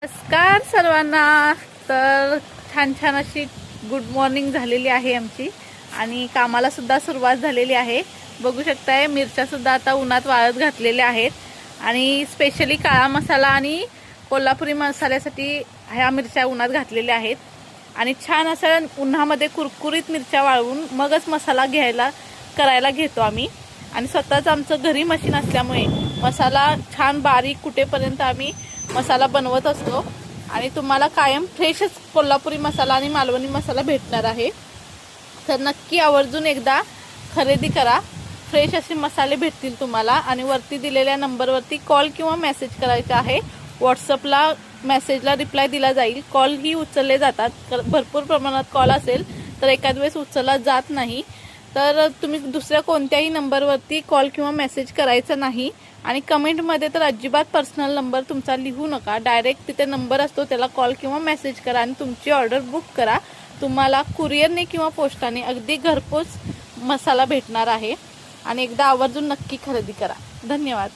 नमस्कार सर्वांना। तर छान छान अशी गुड मॉर्निंग झालेली आहे आमची आणि कामाला सुद्धा सुरुवात झालेली आहे। बघू शकताय मिरच्या सुद्धा आता उन्हात वाळत घातलेल्या आहेत आणि स्पेशली काळा मसाला आणि कोल्हापुरी मसाल्यासाठी ह्या मिरच्या उन्हात घातलेल्या आहेत आणि छान असं उन्हामध्ये कुरकुरीत मिरच्या वाळवून मगच मसाला करायला घेतो आम्ही। आणि स्वतःच आमचं घरी मशीन असल्यामुळे मसाला छान बारीक कुटेपर्यंत आम्ही मसाला बनवत असतो आणि तुम्हाला कायम फ्रेशच कोल्हापुरी मसाला आणि मालवणी मसाला भेटणार आहे। तर नक्की आवर्जून एकदा खरेदी करा, फ्रेश असे मसाले भेटतील तुम्हाला। आणि वरती दिलेल्या नंबरवरती कॉल किंवा मेसेज करायचा आहे। व्हॉट्सअपला मेसेजला रिप्लाय दिला जाईल, कॉल ही उचलले जातात। भरपूर प्रमाणात कॉल असेल तर एखाद वेळेस उचलला जात नाही, तर तुम्ही दुसऱ्या कोणत्याही नंबरवरती कॉल किंवा मेसेज करायचा नाही। आणि कमेंटमध्ये तर अजिबात पर्सनल नंबर तुमचा लिहू नका, डायरेक्ट तिथे नंबर असतो त्याला कॉल किंवा मेसेज करा आणि तुमची ऑर्डर बुक करा। तुम्हाला कुरिअरने किंवा पोस्टाने अगदी घरपोच मसाला भेटणार आहे आणि एकदा आवर्जून नक्की खरेदी करा। धन्यवाद।